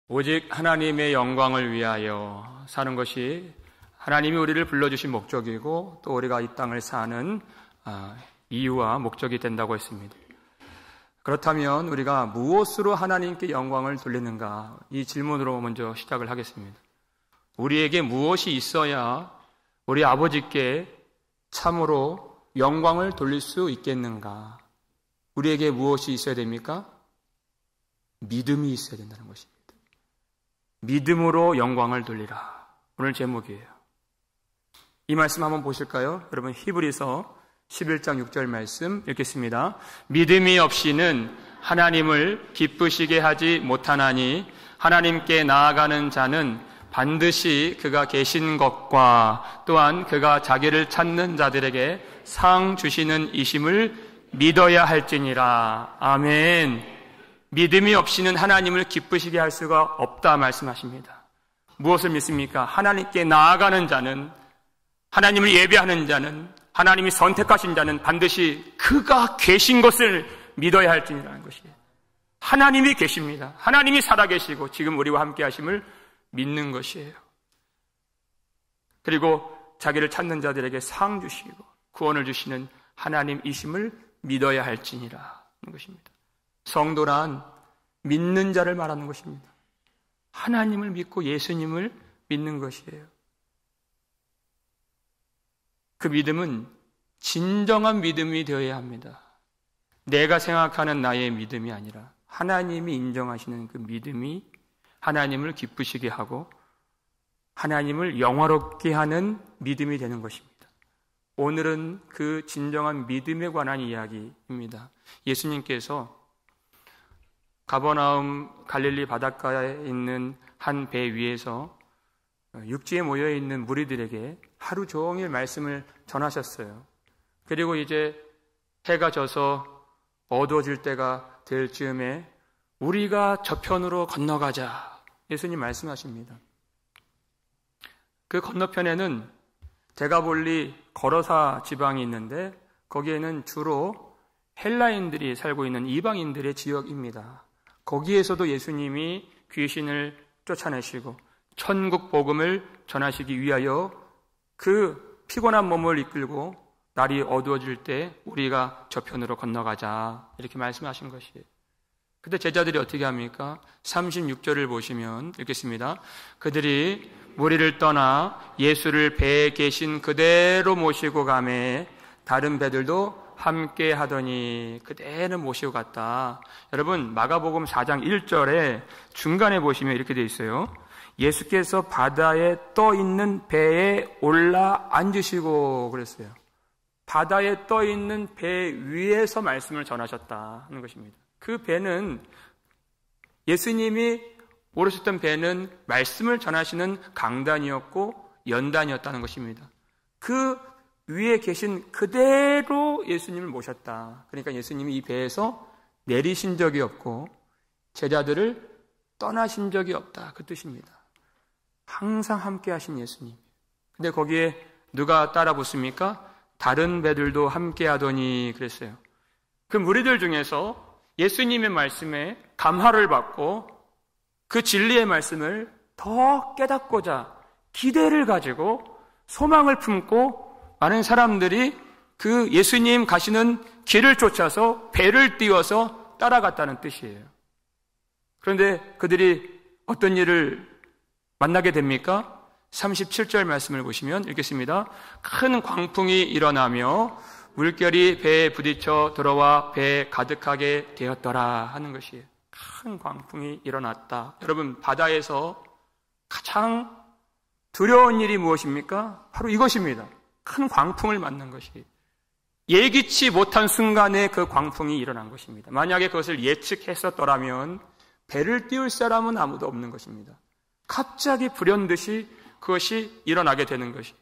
오직 하나님의 영광을 위하여 사는 것이 하나님이 우리를 불러주신 목적이고 또 우리가 이 땅을 사는 이유와 목적이 된다고 했습니다. 그렇다면 우리가 무엇으로 하나님께 영광을 돌리는가? 이 질문으로 먼저 시작을 하겠습니다. 우리에게 무엇이 있어야 우리 아버지께 참으로 영광을 돌릴 수 있겠는가? 우리에게 무엇이 있어야 됩니까? 믿음이 있어야 된다는 것입니다. 믿음으로 영광을 돌리라. 오늘 제목이에요. 이 말씀 한번 보실까요? 여러분 히브리서 11장 6절 말씀 읽겠습니다. 믿음이 없이는 하나님을 기쁘시게 하지 못하나니 하나님께 나아가는 자는 반드시 그가 계신 것과 또한 그가 자기를 찾는 자들에게 상 주시는 이심을 믿어야 할지니라. 아멘. 믿음이 없이는 하나님을 기쁘시게 할 수가 없다 말씀하십니다. 무엇을 믿습니까? 하나님께 나아가는 자는, 하나님을 예배하는 자는, 하나님이 선택하신 자는 반드시 그가 계신 것을 믿어야 할지니라는 것이에요. 하나님이 계십니다. 하나님이 살아계시고 지금 우리와 함께 하심을 믿는 것이에요. 그리고 자기를 찾는 자들에게 상 주시고 구원을 주시는 하나님이심을 믿어야 할지니라 하는 것입니다. 성도란 믿는 자를 말하는 것입니다. 하나님을 믿고 예수님을 믿는 것이에요. 그 믿음은 진정한 믿음이 되어야 합니다. 내가 생각하는 나의 믿음이 아니라 하나님이 인정하시는 그 믿음이 하나님을 기쁘시게 하고 하나님을 영화롭게 하는 믿음이 되는 것입니다. 오늘은 그 진정한 믿음에 관한 이야기입니다. 예수님께서 가버나움 갈릴리 바닷가에 있는 한 배 위에서 육지에 모여있는 무리들에게 하루 종일 말씀을 전하셨어요. 그리고 이제 해가 져서 어두워질 때가 될 즈음에 우리가 저편으로 건너가자 예수님 말씀하십니다. 그 건너편에는 대가볼리 거러사 지방이 있는데 거기에는 주로 헬라인들이 살고 있는 이방인들의 지역입니다. 거기에서도 예수님이 귀신을 쫓아내시고 천국 복음을 전하시기 위하여 그 피곤한 몸을 이끌고 날이 어두워질 때 우리가 저편으로 건너가자 이렇게 말씀하신 것이에요. 근데 제자들이 어떻게 합니까? 36절을 보시면 읽겠습니다. 그들이 무리를 떠나 예수를 배에 계신 그대로 모시고 가매 다른 배들도 함께 하더니 그대로 모시고 갔다. 여러분 마가복음 4장 1절에 중간에 보시면 이렇게 되어 있어요. 예수께서 바다에 떠 있는 배에 올라 앉으시고 그랬어요. 바다에 떠 있는 배 위에서 말씀을 전하셨다 하는 것입니다. 그 배는 예수님이 오르셨던 배는 말씀을 전하시는 강단이었고 연단이었다는 것입니다. 그 위에 계신 그대로 예수님을 모셨다. 그러니까 예수님이 이 배에서 내리신 적이 없고 제자들을 떠나신 적이 없다. 그 뜻입니다. 항상 함께 하신 예수님. 근데 거기에 누가 따라 붙습니까? 다른 배들도 함께 하더니 그랬어요. 그 무리들 중에서 예수님의 말씀에 감화를 받고 그 진리의 말씀을 더 깨닫고자 기대를 가지고 소망을 품고 많은 사람들이 그 예수님 가시는 길을 쫓아서 배를 띄워서 따라갔다는 뜻이에요. 그런데 그들이 어떤 일을 만나게 됩니까? 37절 말씀을 보시면 읽겠습니다. 큰 광풍이 일어나며 물결이 배에 부딪혀 들어와 배에 가득하게 되었더라 하는 것이에요. 큰 광풍이 일어났다. 여러분 바다에서 가장 두려운 일이 무엇입니까? 바로 이것입니다. 큰 광풍을 맞는 것이 예기치 못한 순간에 그 광풍이 일어난 것입니다. 만약에 그것을 예측했었더라면 배를 띄울 사람은 아무도 없는 것입니다. 갑자기 불현듯이 그것이 일어나게 되는 것이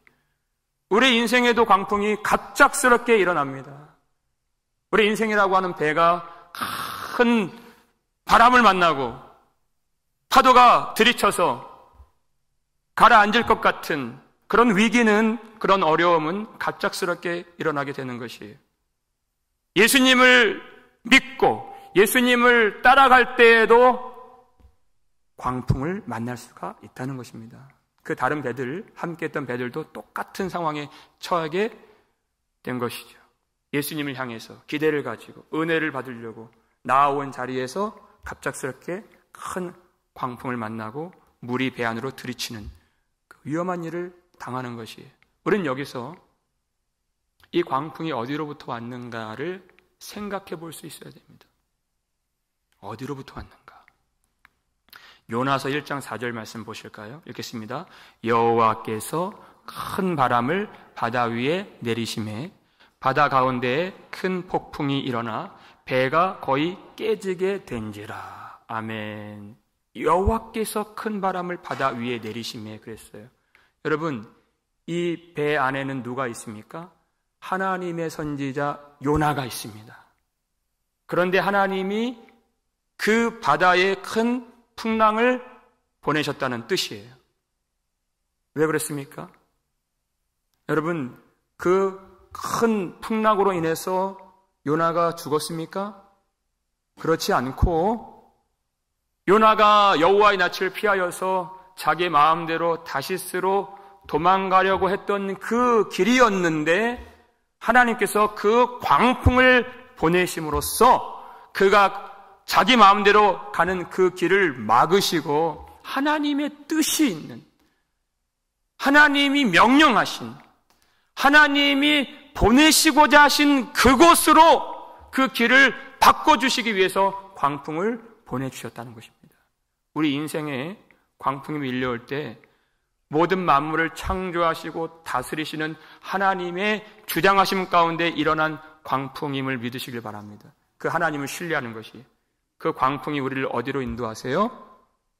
우리 인생에도 광풍이 갑작스럽게 일어납니다. 우리 인생이라고 하는 배가 큰 바람을 만나고 파도가 들이쳐서 가라앉을 것 같은 그런 위기는, 그런 어려움은 갑작스럽게 일어나게 되는 것이에요. 예수님을 믿고 예수님을 따라갈 때에도 광풍을 만날 수가 있다는 것입니다. 그 다른 배들, 함께 했던 배들도 똑같은 상황에 처하게 된 것이죠. 예수님을 향해서 기대를 가지고 은혜를 받으려고 나아온 자리에서 갑작스럽게 큰 광풍을 만나고 물이 배 안으로 들이치는 그 위험한 일을 당하는 것이에요. 우리는 여기서 이 광풍이 어디로부터 왔는가를 생각해 볼 수 있어야 됩니다. 어디로부터 왔는가? 요나서 1장 4절 말씀 보실까요? 읽겠습니다. 여호와께서 큰 바람을 바다 위에 내리심에 바다 가운데에 큰 폭풍이 일어나 배가 거의 깨지게 된지라. 아멘. 여호와께서 큰 바람을 바다 위에 내리심에 그랬어요. 여러분, 이 배 안에는 누가 있습니까? 하나님의 선지자 요나가 있습니다. 그런데 하나님이 그 바다에 큰 풍랑을 보내셨다는 뜻이에요. 왜 그랬습니까? 여러분, 그 큰 풍랑으로 인해서 요나가 죽었습니까? 그렇지 않고 요나가 여호와의 낯을 피하여서 자기 마음대로 다시스로 도망가려고 했던 그 길이었는데 하나님께서 그 광풍을 보내심으로써 그가 자기 마음대로 가는 그 길을 막으시고 하나님의 뜻이 있는, 하나님이 명령하신, 하나님이 보내시고자 하신 그곳으로 그 길을 바꿔주시기 위해서 광풍을 보내주셨다는 것입니다. 우리 인생에 광풍이 밀려올 때 모든 만물을 창조하시고 다스리시는 하나님의 주장하심 가운데 일어난 광풍임을 믿으시길 바랍니다. 그 하나님을 신뢰하는 것이, 그 광풍이 우리를 어디로 인도하세요?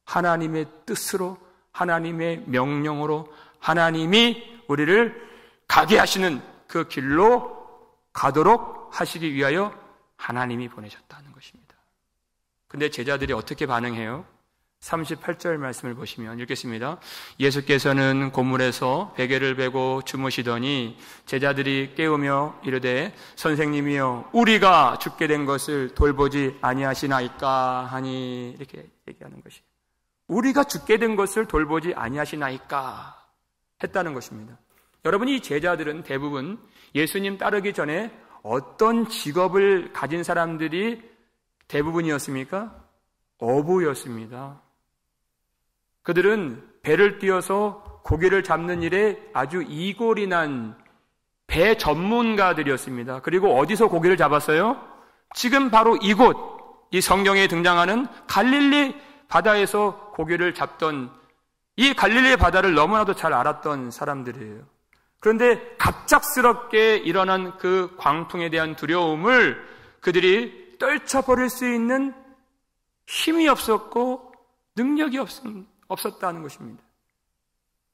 하나님의 뜻으로, 하나님의 명령으로 하나님이 우리를 가게 하시는 그 길로 가도록 하시기 위하여 하나님이 보내셨다는 것입니다. 근데 제자들이 어떻게 반응해요? 38절 말씀을 보시면 읽겠습니다. 예수께서는 고물에서 베개를 베고 주무시더니 제자들이 깨우며 이르되 선생님이여 우리가 죽게 된 것을 돌보지 아니하시나이까 하니, 이렇게 얘기하는 것이에요. 우리가 죽게 된 것을 돌보지 아니하시나이까 했다는 것입니다. 여러분, 이 제자들은 대부분 예수님 따르기 전에 어떤 직업을 가진 사람들이 대부분이었습니까? 어부였습니다. 그들은 배를 띄워서 고기를 잡는 일에 아주 이골이 난 배 전문가들이었습니다. 그리고 어디서 고기를 잡았어요? 지금 바로 이곳, 이 성경에 등장하는 갈릴리 바다에서 고기를 잡던, 이 갈릴리 바다를 너무나도 잘 알았던 사람들이에요. 그런데 갑작스럽게 일어난 그 광풍에 대한 두려움을 그들이 떨쳐버릴 수 있는 힘이 없었고 능력이 없었다는 것입니다.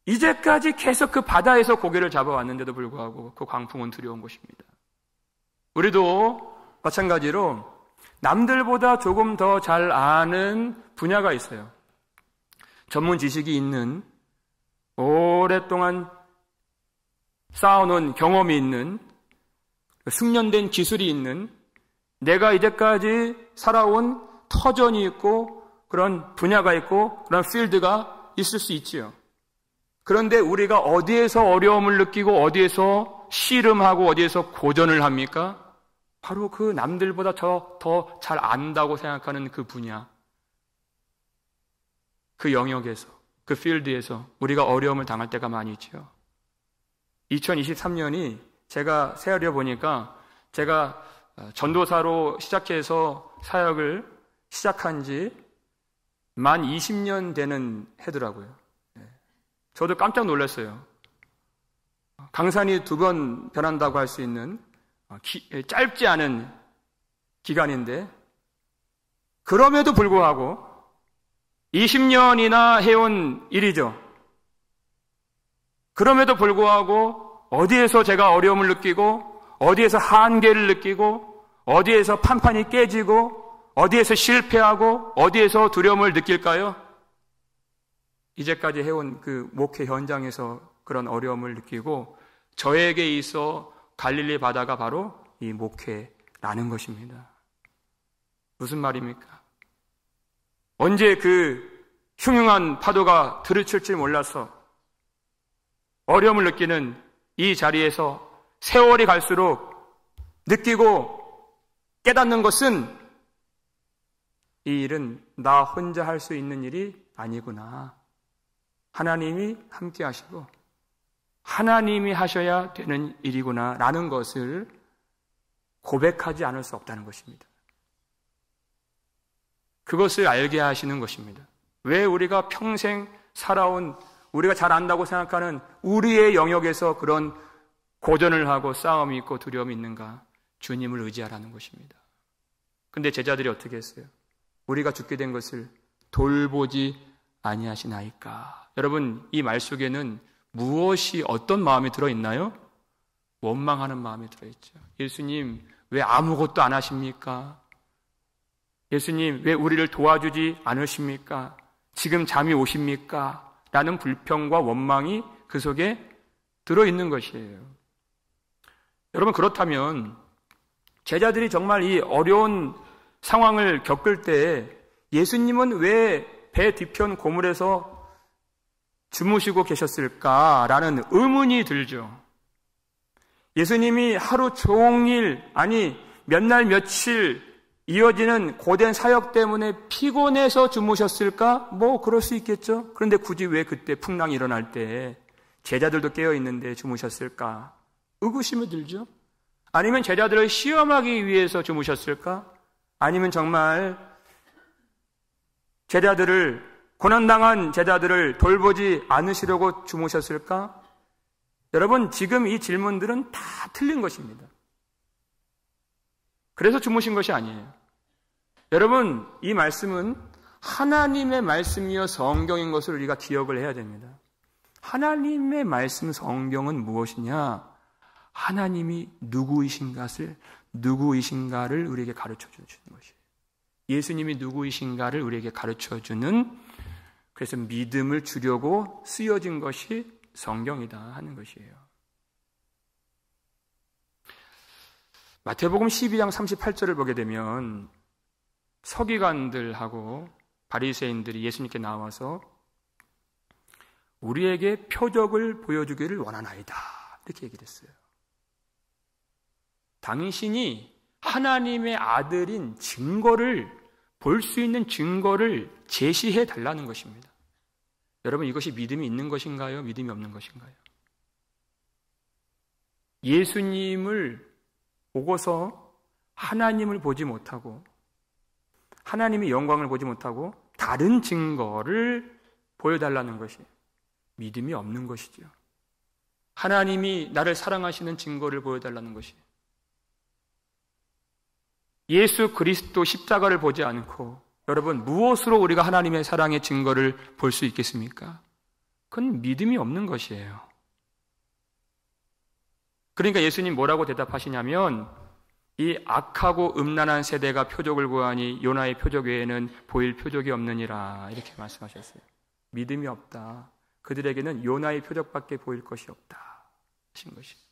이제까지 계속 그 바다에서 고기를 잡아왔는데도 불구하고 그 광풍은 두려운 것입니다. 우리도 마찬가지로 남들보다 조금 더 잘 아는 분야가 있어요. 전문 지식이 있는, 오랫동안 쌓아놓은 경험이 있는, 숙련된 기술이 있는, 내가 이제까지 살아온 터전이 있고 그런 분야가 있고 그런 필드가 있을 수 있지요. 그런데 우리가 어디에서 어려움을 느끼고 어디에서 씨름하고 어디에서 고전을 합니까? 바로 그 남들보다 더 잘 안다고 생각하는 그 분야, 그 영역에서, 그 필드에서 우리가 어려움을 당할 때가 많이 있죠. 2023년이 제가 세어려 보니까 제가 전도사로 시작해서 사역을 시작한 지 만 20년 되는 해더라고요. 저도 깜짝 놀랐어요. 강산이 2번 변한다고 할 수 있는 짧지 않은 기간인데, 그럼에도 불구하고 20년이나 해온 일이죠. 그럼에도 불구하고 어디에서 제가 어려움을 느끼고, 어디에서 한계를 느끼고, 어디에서 판판이 깨지고, 어디에서 실패하고, 어디에서 두려움을 느낄까요? 이제까지 해온 그 목회 현장에서 그런 어려움을 느끼고, 저에게 있어 갈릴리 바다가 바로 이 목회라는 것입니다. 무슨 말입니까? 언제 그 흉흉한 파도가 들이칠 줄 몰라서 어려움을 느끼는 이 자리에서 세월이 갈수록 느끼고 깨닫는 것은 이 일은 나 혼자 할 수 있는 일이 아니구나. 하나님이 함께 하시고 하나님이 하셔야 되는 일이구나 라는 것을 고백하지 않을 수 없다는 것입니다. 그것을 알게 하시는 것입니다. 왜 우리가 평생 살아온 우리가 잘 안다고 생각하는 우리의 영역에서 그런 고전을 하고 싸움이 있고 두려움이 있는가? 주님을 의지하라는 것입니다. 근데 제자들이 어떻게 했어요? 우리가 죽게 된 것을 돌보지 아니하시나이까? 여러분, 이 말 속에는 무엇이 어떤 마음이 들어있나요? 원망하는 마음이 들어있죠. 예수님, 왜 아무것도 안 하십니까? 예수님, 왜 우리를 도와주지 않으십니까? 지금 잠이 오십니까? 라는 불평과 원망이 그 속에 들어있는 것이에요. 여러분, 그렇다면 제자들이 정말 이 어려운 상황을 겪을 때 예수님은 왜 배 뒤편 고물에서 주무시고 계셨을까라는 의문이 들죠. 예수님이 하루 종일, 아니 몇 날 며칠 이어지는 고된 사역 때문에 피곤해서 주무셨을까? 뭐 그럴 수 있겠죠. 그런데 굳이 왜 그때 풍랑이 일어날 때 제자들도 깨어있는데 주무셨을까? 의구심이 들죠. 아니면 제자들을 시험하기 위해서 주무셨을까? 아니면 정말 제자들을, 고난당한 제자들을 돌보지 않으시려고 주무셨을까? 여러분, 지금 이 질문들은 다 틀린 것입니다. 그래서 주무신 것이 아니에요. 여러분, 이 말씀은 하나님의 말씀이여 성경인 것을 우리가 기억을 해야 됩니다. 하나님의 말씀 성경은 무엇이냐? 하나님이 누구이신가를 우리에게 가르쳐 주는 것이에요. 예수님이 누구이신가를 우리에게 가르쳐 주는, 그래서 믿음을 주려고 쓰여진 것이 성경이다 하는 것이에요. 마태복음 12장 38절을 보게 되면 서기관들하고 바리새인들이 예수님께 나와서 우리에게 표적을 보여주기를 원하나이다 이렇게 얘기를 했어요. 당신이 하나님의 아들인 증거를, 볼 수 있는 증거를 제시해 달라는 것입니다. 여러분, 이것이 믿음이 있는 것인가요? 믿음이 없는 것인가요? 예수님을 보고서 하나님을 보지 못하고 하나님의 영광을 보지 못하고 다른 증거를 보여달라는 것이 믿음이 없는 것이죠. 하나님이 나를 사랑하시는 증거를 보여달라는 것이, 예수 그리스도 십자가를 보지 않고 여러분, 무엇으로 우리가 하나님의 사랑의 증거를 볼 수 있겠습니까? 그건 믿음이 없는 것이에요. 그러니까 예수님 뭐라고 대답하시냐면, 이 악하고 음란한 세대가 표적을 구하니 요나의 표적 외에는 보일 표적이 없느니라 이렇게 말씀하셨어요. 믿음이 없다. 그들에게는 요나의 표적밖에 보일 것이 없다 하신 것입니다.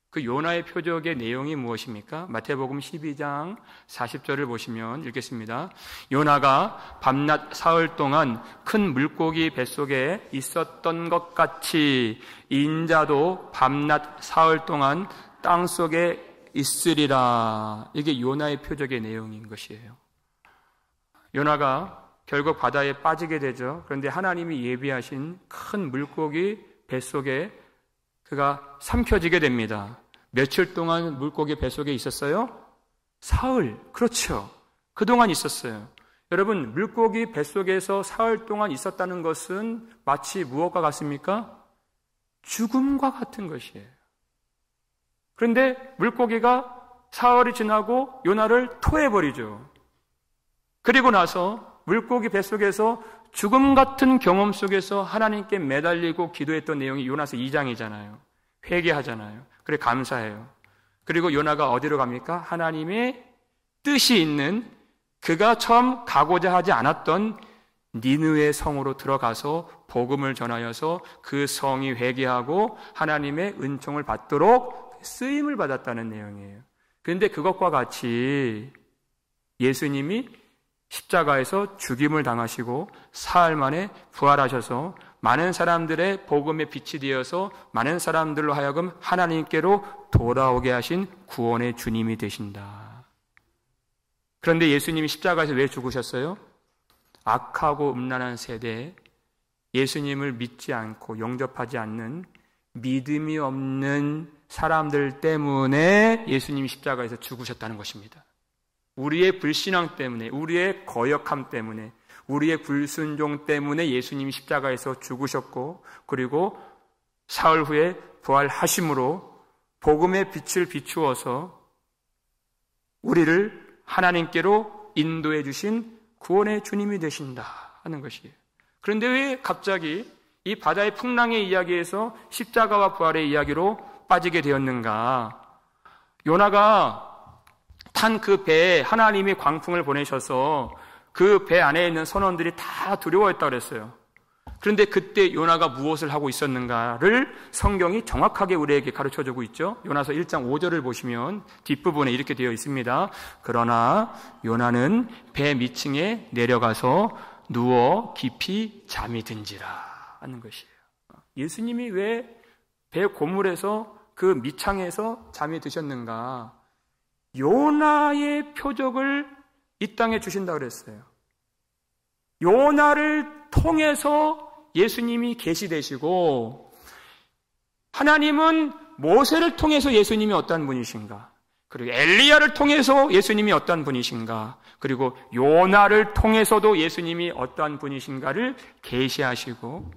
그 요나의 표적의 내용이 무엇입니까? 마태복음 12장 40절을 보시면 읽겠습니다. 요나가 밤낮 사흘 동안 큰 물고기 뱃속에 있었던 것 같이 인자도 밤낮 사흘 동안 땅속에 있으리라. 이게 요나의 표적의 내용인 것이에요. 요나가 결국 바다에 빠지게 되죠. 그런데 하나님이 예비하신 큰 물고기 뱃속에 그가 삼켜지게 됩니다. 며칠 동안 물고기 뱃속에 있었어요? 사흘. 그렇죠. 그동안 있었어요. 여러분, 물고기 뱃속에서 사흘 동안 있었다는 것은 마치 무엇과 같습니까? 죽음과 같은 것이에요. 그런데 물고기가 사흘이 지나고 요나를 토해버리죠. 그리고 나서 물고기 뱃속에서 죽음 같은 경험 속에서 하나님께 매달리고 기도했던 내용이 요나서 2장이잖아요. 회개하잖아요. 그래 감사해요. 그리고 요나가 어디로 갑니까? 하나님의 뜻이 있는, 그가 처음 가고자 하지 않았던 니느웨 성으로 들어가서 복음을 전하여서 그 성이 회개하고 하나님의 은총을 받도록 쓰임을 받았다는 내용이에요. 그런데 그것과 같이 예수님이 십자가에서 죽임을 당하시고 사흘 만에 부활하셔서 많은 사람들의 복음의 빛이 되어서 많은 사람들로 하여금 하나님께로 돌아오게 하신 구원의 주님이 되신다. 그런데 예수님이 십자가에서 왜 죽으셨어요? 악하고 음란한 세대에 예수님을 믿지 않고 영접하지 않는 믿음이 없는 사람들 때문에 예수님이 십자가에서 죽으셨다는 것입니다. 우리의 불신앙 때문에, 우리의 거역함 때문에, 우리의 불순종 때문에 예수님이 십자가에서 죽으셨고, 그리고 사흘 후에 부활하심으로 복음의 빛을 비추어서 우리를 하나님께로 인도해 주신 구원의 주님이 되신다 하는 것이에요. 그런데 왜 갑자기 이 바다의 풍랑의 이야기에서 십자가와 부활의 이야기로 빠지게 되었는가? 요나가 탄 그 배에 하나님이 광풍을 보내셔서 그 배 안에 있는 선원들이 다 두려워했다고 그랬어요. 그런데 그때 요나가 무엇을 하고 있었는가를 성경이 정확하게 우리에게 가르쳐주고 있죠. 요나서 1장 5절을 보시면 뒷부분에 이렇게 되어 있습니다. 그러나 요나는 배 밑층에 내려가서 누워 깊이 잠이 든지라 하는 것이에요. 예수님이 왜 배 고물에서 그 밑창에서 잠이 드셨는가? 요나의 표적을 이 땅에 주신다고 그랬어요. 요나를 통해서 예수님이 계시되시고, 하나님은 모세를 통해서 예수님이 어떤 분이신가, 그리고 엘리야를 통해서 예수님이 어떤 분이신가, 그리고 요나를 통해서도 예수님이 어떤 분이신가를 계시하시고,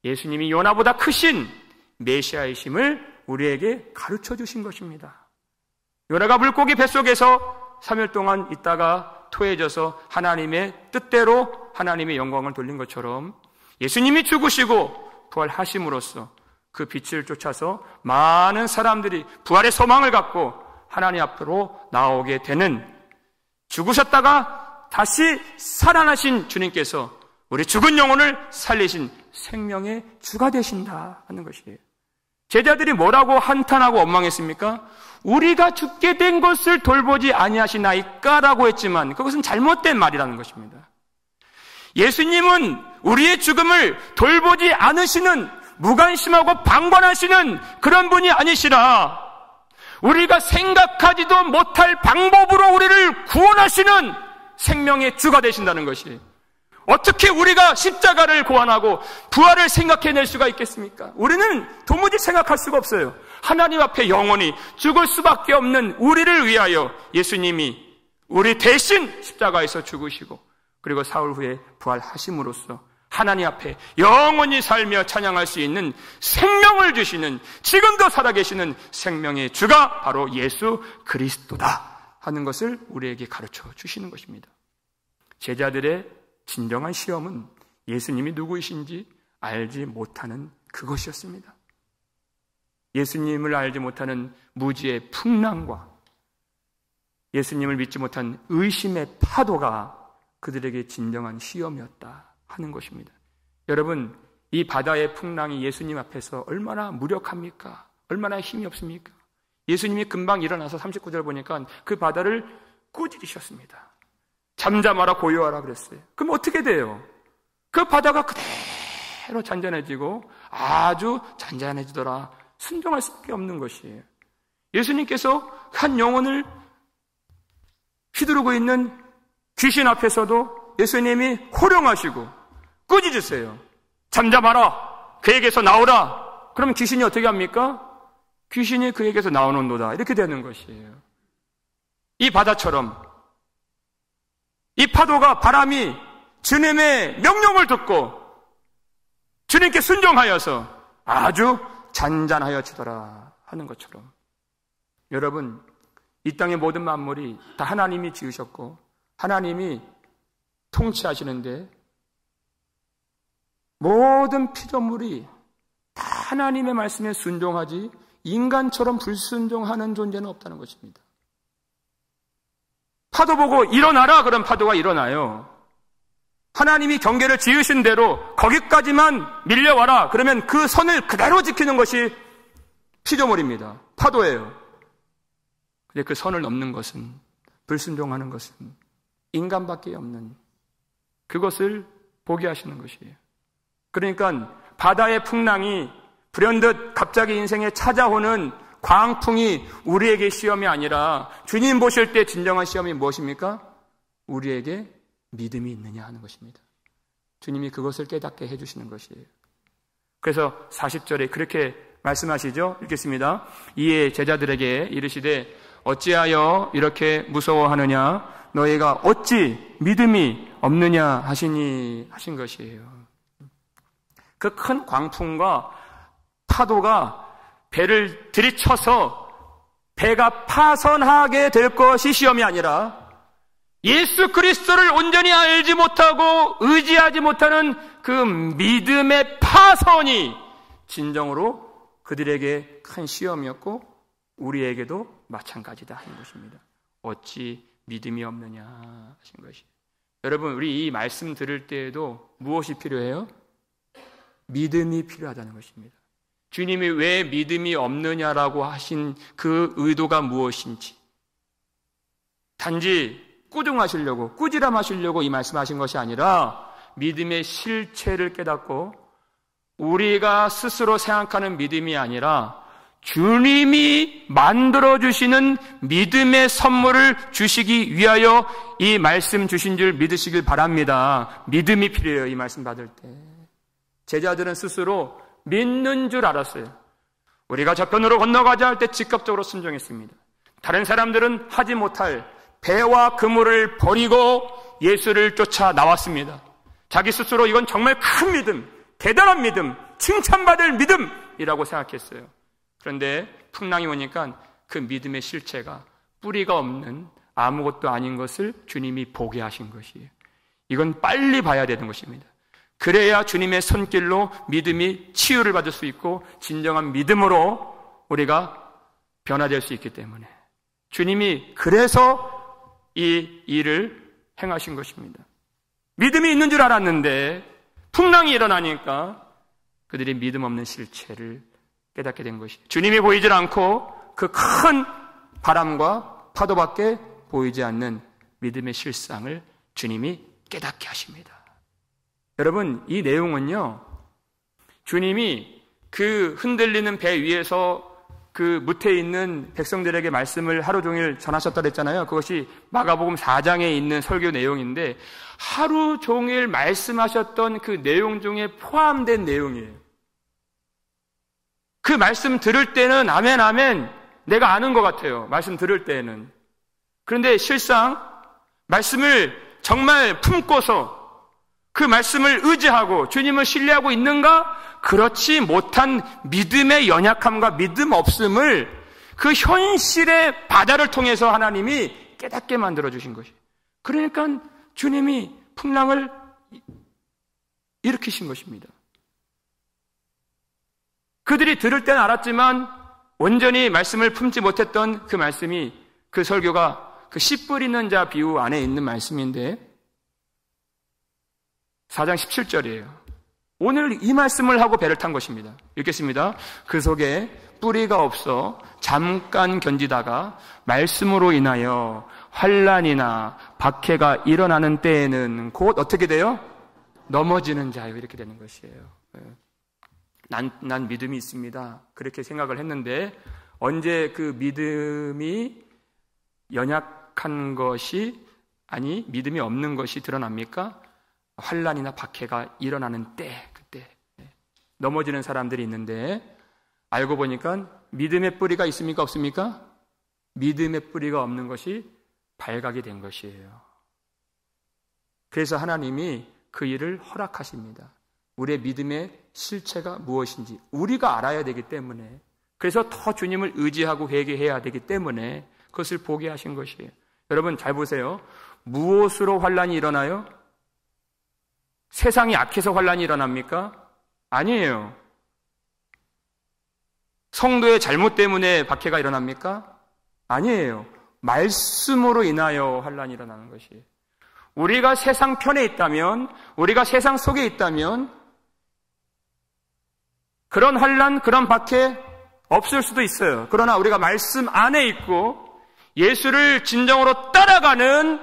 예수님이 요나보다 크신 메시아이심을 우리에게 가르쳐 주신 것입니다. 요나가 물고기 뱃속에서 3일 동안 있다가 토해져서 하나님의 뜻대로 하나님의 영광을 돌린 것처럼 예수님이 죽으시고 부활하심으로써 그 빛을 쫓아서 많은 사람들이 부활의 소망을 갖고 하나님 앞으로 나오게 되는, 죽으셨다가 다시 살아나신 주님께서 우리 죽은 영혼을 살리신 생명의 주가 되신다 하는 것이에요. 제자들이 뭐라고 한탄하고 원망했습니까? 우리가 죽게 된 것을 돌보지 아니하시나이까라고 했지만 그것은 잘못된 말이라는 것입니다. 예수님은 우리의 죽음을 돌보지 않으시는, 무관심하고 방관하시는 그런 분이 아니시라, 우리가 생각하지도 못할 방법으로 우리를 구원하시는 생명의 주가 되신다는 것이, 어떻게 우리가 십자가를 고안하고 부활을 생각해낼 수가 있겠습니까? 우리는 도무지 생각할 수가 없어요. 하나님 앞에 영원히 죽을 수밖에 없는 우리를 위하여 예수님이 우리 대신 십자가에서 죽으시고, 그리고 사흘 후에 부활하심으로써 하나님 앞에 영원히 살며 찬양할 수 있는 생명을 주시는, 지금도 살아계시는 생명의 주가 바로 예수 그리스도다 하는 것을 우리에게 가르쳐 주시는 것입니다. 제자들의 진정한 시험은 예수님이 누구이신지 알지 못하는 그것이었습니다. 예수님을 알지 못하는 무지의 풍랑과 예수님을 믿지 못한 의심의 파도가 그들에게 진정한 시험이었다 하는 것입니다. 여러분, 이 바다의 풍랑이 예수님 앞에서 얼마나 무력합니까? 얼마나 힘이 없습니까? 예수님이 금방 일어나서 39절 보니까 그 바다를 꾸짖으셨습니다. 잠잠하라, 고요하라 그랬어요. 그럼 어떻게 돼요? 그 바다가 그대로 잔잔해지고 아주 잔잔해지더라. 순종할 수밖에 없는 것이에요. 예수님께서 한 영혼을 휘두르고 있는 귀신 앞에서도 예수님이 호령하시고 꾸짖으세요. 잠잠하라, 그에게서 나오라. 그럼 귀신이 어떻게 합니까? 귀신이 그에게서 나오는도다. 이렇게 되는 것이에요. 이 바다처럼 이 파도가, 바람이 주님의 명령을 듣고 주님께 순종하여서 아주 잔잔하여지더라 하는 것처럼, 여러분, 이 땅의 모든 만물이 다 하나님이 지으셨고 하나님이 통치하시는데, 모든 피조물이 다 하나님의 말씀에 순종하지 인간처럼 불순종하는 존재는 없다는 것입니다. 파도 보고 일어나라 그럼 파도가 일어나요. 하나님이 경계를 지으신 대로 거기까지만 밀려와라 그러면 그 선을 그대로 지키는 것이 피조물입니다. 파도예요. 근데 그 선을 넘는 것은, 불순종하는 것은 인간밖에 없는 그것을 보게 하시는 것이에요. 그러니까 바다의 풍랑이 불현듯 갑자기 인생에 찾아오는 광풍이 우리에게 시험이 아니라 주님 보실 때 진정한 시험이 무엇입니까? 우리에게 믿음이 있느냐 하는 것입니다. 주님이 그것을 깨닫게 해주시는 것이에요. 그래서 40절에 그렇게 말씀하시죠. 읽겠습니다. 이에 제자들에게 이르시되 어찌하여 이렇게 무서워하느냐? 너희가 어찌 믿음이 없느냐 하시니 하신 것이에요. 그 큰 광풍과 파도가 배를 들이쳐서 배가 파선하게 될 것이 시험이 아니라 예수 그리스도를 온전히 알지 못하고 의지하지 못하는 그 믿음의 파선이 진정으로 그들에게 큰 시험이었고 우리에게도 마찬가지다 하는 것입니다. 어찌 믿음이 없느냐 하신 것이. 여러분, 우리 이 말씀 들을 때에도 무엇이 필요해요? 믿음이 필요하다는 것입니다. 주님이 왜 믿음이 없느냐라고 하신 그 의도가 무엇인지, 단지 꾸중하시려고, 꾸지람하시려고 이 말씀하신 것이 아니라 믿음의 실체를 깨닫고 우리가 스스로 생각하는 믿음이 아니라 주님이 만들어주시는 믿음의 선물을 주시기 위하여 이 말씀 주신 줄 믿으시길 바랍니다. 믿음이 필요해요. 이 말씀 받을 때 제자들은 스스로 믿는 줄 알았어요. 우리가 저편으로 건너가자 할 때 즉각적으로 순종했습니다. 다른 사람들은 하지 못할 배와 그물을 버리고 예수를 쫓아 나왔습니다. 자기 스스로 이건 정말 큰 믿음, 대단한 믿음, 칭찬받을 믿음이라고 생각했어요. 그런데 풍랑이 오니까 그 믿음의 실체가 뿌리가 없는 아무것도 아닌 것을 주님이 보게 하신 것이에요. 이건 빨리 봐야 되는 것입니다. 그래야 주님의 손길로 믿음이 치유를 받을 수 있고 진정한 믿음으로 우리가 변화될 수 있기 때문에 주님이 그래서 이 일을 행하신 것입니다. 믿음이 있는 줄 알았는데 풍랑이 일어나니까 그들이 믿음 없는 실체를 깨닫게 된 것이, 주님이 보이질 않고 그 큰 바람과 파도밖에 보이지 않는 믿음의 실상을 주님이 깨닫게 하십니다. 여러분, 이 내용은요, 주님이 그 흔들리는 배 위에서 그 무태에 있는 백성들에게 말씀을 하루 종일 전하셨다 그랬잖아요. 그것이 마가복음 4장에 있는 설교 내용인데 하루 종일 말씀하셨던 그 내용 중에 포함된 내용이에요. 그 말씀 들을 때는 아멘 아멘 내가 아는 것 같아요. 말씀 들을 때는. 그런데 실상 말씀을 정말 품고서 그 말씀을 의지하고 주님을 신뢰하고 있는가? 그렇지 못한 믿음의 연약함과 믿음 없음을 그 현실의 바다를 통해서 하나님이 깨닫게 만들어주신 것이에요. 그러니까 주님이 풍랑을 일으키신 것입니다. 그들이 들을 때는 알았지만 온전히 말씀을 품지 못했던 그 말씀이, 그 설교가 그 씨 뿌리는 자 비유 안에 있는 말씀인데 4장 17절이에요. 오늘 이 말씀을 하고 배를 탄 것입니다. 읽겠습니다. 그 속에 뿌리가 없어 잠깐 견디다가 말씀으로 인하여 환난이나 박해가 일어나는 때에는 곧 어떻게 돼요? 넘어지는 자요. 이렇게 되는 것이에요. 난 믿음이 있습니다. 그렇게 생각을 했는데 언제 그 믿음이 연약한 것이, 아니 믿음이 없는 것이 드러납니까? 환난이나 박해가 일어나는 때, 그때 넘어지는 사람들이 있는데 알고 보니까 믿음의 뿌리가 있습니까? 없습니까? 믿음의 뿌리가 없는 것이 발각이 된 것이에요. 그래서 하나님이 그 일을 허락하십니다. 우리의 믿음의 실체가 무엇인지 우리가 알아야 되기 때문에, 그래서 더 주님을 의지하고 회개해야 되기 때문에 그것을 보게 하신 것이에요. 여러분 잘 보세요. 무엇으로 환난이 일어나요? 세상이 악해서 환난이 일어납니까? 아니에요. 성도의 잘못 때문에 박해가 일어납니까? 아니에요. 말씀으로 인하여 환난이 일어나는 것이에요. 우리가 세상 편에 있다면, 우리가 세상 속에 있다면 그런 환난, 그런 박해 없을 수도 있어요. 그러나 우리가 말씀 안에 있고 예수를 진정으로 따라가는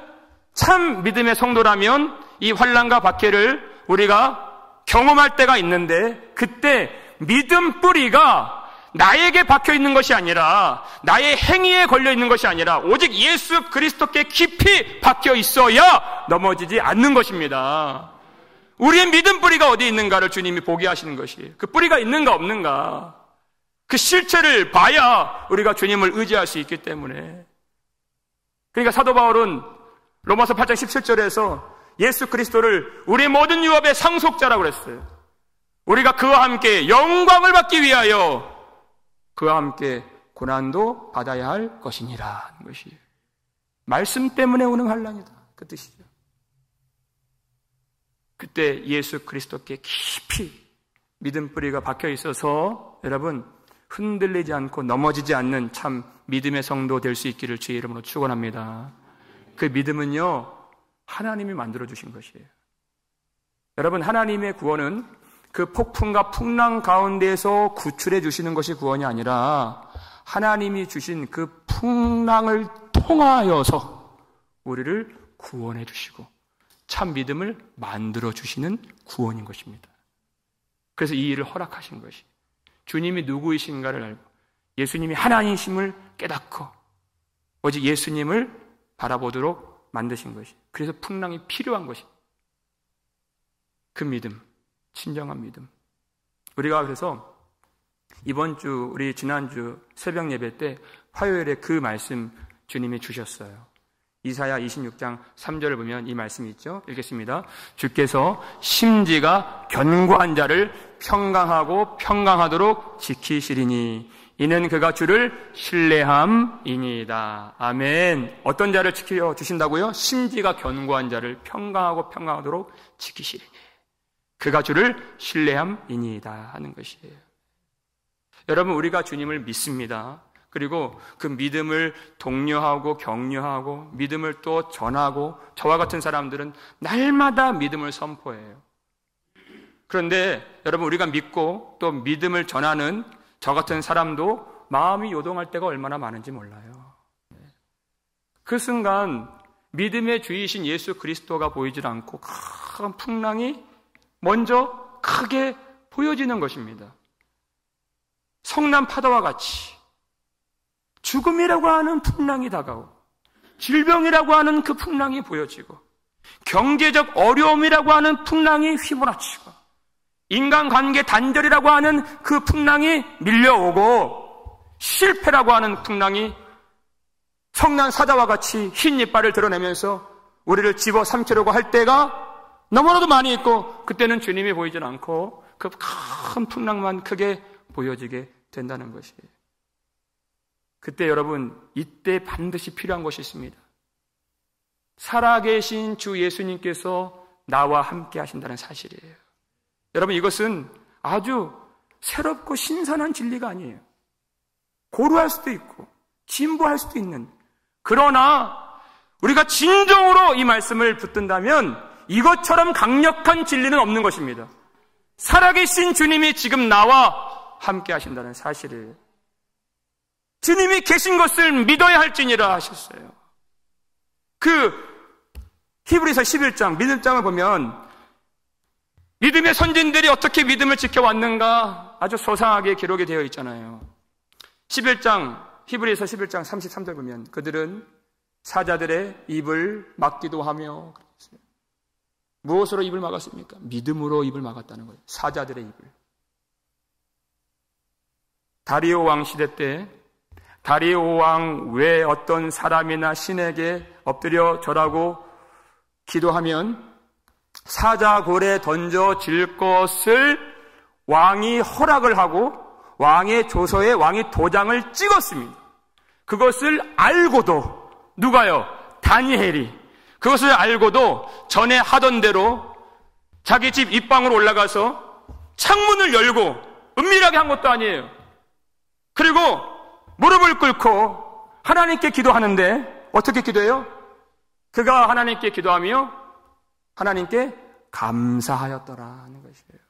참 믿음의 성도라면 이 환난과 박해를 우리가 경험할 때가 있는데, 그때 믿음 뿌리가 나에게 박혀 있는 것이 아니라, 나의 행위에 걸려 있는 것이 아니라 오직 예수 그리스도께 깊이 박혀 있어야 넘어지지 않는 것입니다. 우리의 믿음 뿌리가 어디 있는가를 주님이 보게 하시는 것이에요. 그 뿌리가 있는가 없는가, 그 실체를 봐야 우리가 주님을 의지할 수 있기 때문에. 그러니까 사도 바울은 로마서 8장 17절에서 예수 그리스도를 우리의 모든 유업의 상속자라고 그랬어요. 우리가 그와 함께 영광을 받기 위하여 그와 함께 고난도 받아야 할 것이니라 하는 것이에요. 말씀 때문에 오는 환난이다, 그 뜻이죠. 그때 예수 그리스도께 깊이 믿음 뿌리가 박혀 있어서 여러분 흔들리지 않고 넘어지지 않는 참 믿음의 성도 될 수 있기를 주의 이름으로 축원합니다. 그 믿음은요, 하나님이 만들어주신 것이에요. 여러분, 하나님의 구원은 그 폭풍과 풍랑 가운데에서 구출해 주시는 것이 구원이 아니라 하나님이 주신 그 풍랑을 통하여서 우리를 구원해 주시고 참 믿음을 만들어 주시는 구원인 것입니다. 그래서 이 일을 허락하신 것이, 주님이 누구이신가를 알고 예수님이 하나님이심을 깨닫고 오직 예수님을 바라보도록 만드신 것이, 그래서 풍랑이 필요한 것이, 그 믿음, 친정한 믿음. 우리가 그래서 이번 주, 우리 지난주 새벽 예배 때 화요일에 그 말씀 주님이 주셨어요. 이사야 26장 3절을 보면 이 말씀이 있죠. 읽겠습니다. 주께서 심지가 견고한 자를 평강하고 평강하도록 지키시리니 이는 그가 주를 신뢰함이니이다. 아멘. 어떤 자를 지켜주신다고요? 심지가 견고한 자를 평강하고 평강하도록 지키시리니 그가 주를 신뢰함이니이다 하는 것이에요. 여러분, 우리가 주님을 믿습니다. 그리고 그 믿음을 독려하고 격려하고 믿음을 또 전하고, 저와 같은 사람들은 날마다 믿음을 선포해요. 그런데 여러분, 우리가 믿고 또 믿음을 전하는 저 같은 사람도 마음이 요동할 때가 얼마나 많은지 몰라요. 그 순간 믿음의 주이신 예수 그리스도가 보이질 않고 큰 풍랑이 먼저 크게 보여지는 것입니다. 성난 파도와 같이 죽음이라고 하는 풍랑이 다가오고, 질병이라고 하는 그 풍랑이 보여지고, 경제적 어려움이라고 하는 풍랑이 휘몰아치고, 인간관계 단절이라고 하는 그 풍랑이 밀려오고, 실패라고 하는 풍랑이 성난 사자와 같이 흰 이빨을 드러내면서 우리를 집어삼키려고 할 때가 너무나도 많이 있고, 그때는 주님이 보이질 않고 그 큰 풍랑만 크게 보여지게 된다는 것이에요. 그때 여러분, 이때 반드시 필요한 것이 있습니다. 살아계신 주 예수님께서 나와 함께 하신다는 사실이에요. 여러분, 이것은 아주 새롭고 신선한 진리가 아니에요. 고루할 수도 있고 진보할 수도 있는, 그러나 우리가 진정으로 이 말씀을 붙든다면 이것처럼 강력한 진리는 없는 것입니다. 살아계신 주님이 지금 나와 함께 하신다는 사실을, 주님이 계신 것을 믿어야 할지니라 하셨어요. 그 히브리서 11장 믿음장을 보면 믿음의 선진들이 어떻게 믿음을 지켜왔는가 아주 소상하게 기록이 되어 있잖아요. 11장, 히브리서 11장 33절 보면 그들은 사자들의 입을 막기도 하며, 무엇으로 입을 막았습니까? 믿음으로 입을 막았다는 거예요. 사자들의 입을. 다리오 왕 시대 때 다리오 왕 외 어떤 사람이나 신에게 엎드려 절하고 기도하면 사자골에 던져질 것을 왕이 허락을 하고 왕의 조서에 왕이 도장을 찍었습니다. 그것을 알고도, 누가요? 다니엘이 그것을 알고도 전에 하던 대로 자기 집 입방으로 올라가서 창문을 열고 은밀하게 한 것도 아니에요. 그리고 무릎을 꿇고 하나님께 기도하는데 어떻게 기도해요? 그가 하나님께 기도하며 하나님께 감사하였더라 하는 것이에요.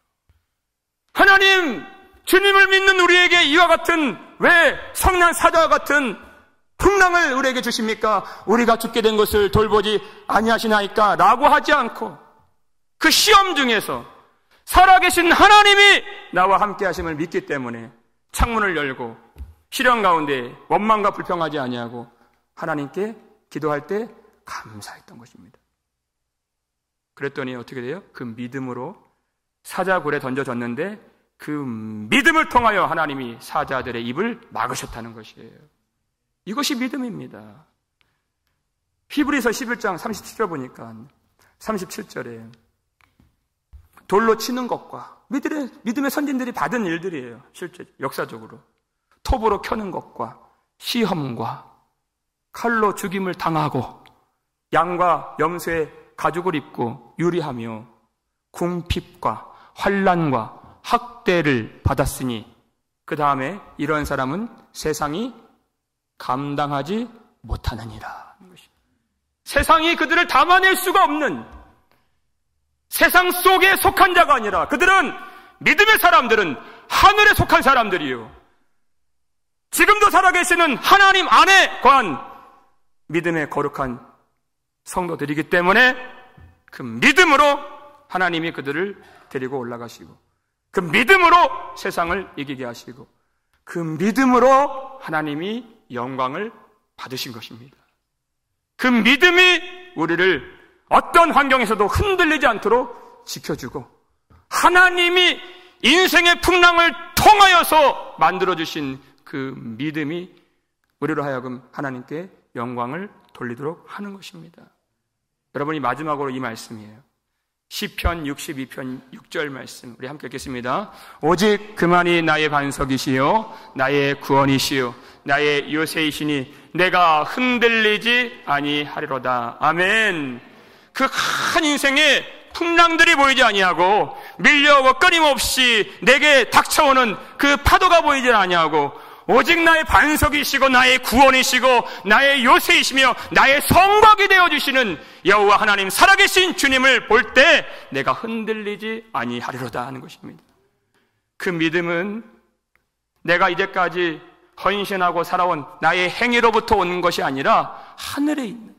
하나님, 주님을 믿는 우리에게 이와 같은, 왜 성난 사자와 같은 풍랑을 우리에게 주십니까? 우리가 죽게 된 것을 돌보지 아니하시나이까? 라고 하지 않고 그 시험 중에서 살아계신 하나님이 나와 함께 하심을 믿기 때문에 창문을 열고 시련 가운데 원망과 불평하지 아니하고 하나님께 기도할 때 감사했던 것입니다. 그랬더니 어떻게 돼요? 그 믿음으로 사자굴에 던져졌는데 그 믿음을 통하여 하나님이 사자들의 입을 막으셨다는 것이에요. 이것이 믿음입니다. 히브리서 11장 37절 보니까 37절에 돌로 치는 것과 믿음의 선진들이 받은 일들이에요. 실제 역사적으로 톱으로 켜는 것과 시험과 칼로 죽임을 당하고 양과 염소의 가죽을 입고 유리하며 궁핍과 환난과 학대를 받았으니 그 다음에 이런 사람은 세상이 감당하지 못하느니라. 세상이 그들을 담아낼 수가 없는, 세상 속에 속한 자가 아니라 그들은, 믿음의 사람들은 하늘에 속한 사람들이요, 지금도 살아계시는 하나님 안에 거한 믿음의 거룩한 성도들이기 때문에 그 믿음으로 하나님이 그들을 데리고 올라가시고 그 믿음으로 세상을 이기게 하시고 그 믿음으로 하나님이 영광을 받으신 것입니다. 그 믿음이 우리를 어떤 환경에서도 흔들리지 않도록 지켜주고 하나님이 인생의 풍랑을 통하여서 만들어주신 그 믿음이 우리로 하여금 하나님께 영광을 돌리도록 하는 것입니다. 여러분이 마지막으로 이 말씀이에요. 시편 62편 6절 말씀 우리 함께 읽겠습니다. 오직 그만이 나의 반석이시요 나의 구원이시요 나의 요새이시니 내가 흔들리지 아니하리로다. 아멘. 그 큰 인생에 풍랑들이 보이지 아니하고 밀려오고 끊임없이 내게 닥쳐오는 그 파도가 보이지 아니하고 오직 나의 반석이시고 나의 구원이시고 나의 요새이시며 나의 성곽이 되어주시는 여호와 하나님 살아계신 주님을 볼 때 내가 흔들리지 아니하리로다 하는 것입니다. 그 믿음은 내가 이제까지 헌신하고 살아온 나의 행위로부터 오는 것이 아니라 하늘에 있는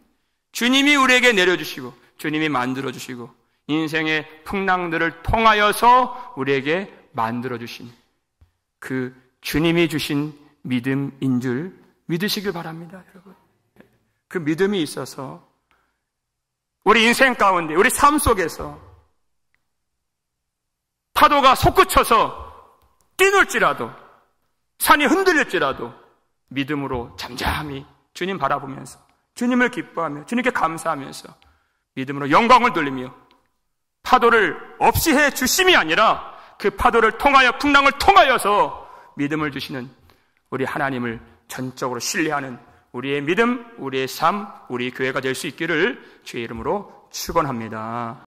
주님이 우리에게 내려주시고 주님이 만들어주시고 인생의 풍랑들을 통하여서 우리에게 만들어주신 그 주님이 주신 믿음인 줄 믿으시길 바랍니다, 여러분. 그 믿음이 있어서 우리 인생 가운데, 우리 삶 속에서 파도가 솟구쳐서 뛰놀지라도 산이 흔들릴지라도 믿음으로 잠잠히 주님 바라보면서 주님을 기뻐하며 주님께 감사하면서 믿음으로 영광을 돌리며 파도를 없이 해 주심이 아니라 그 파도를 통하여 풍랑을 통하여서 믿음을 주시는 우리 하나님을 전적으로 신뢰하는 우리의 믿음, 우리의 삶, 우리 교회가 될 수 있기를 주의 이름으로 축원합니다.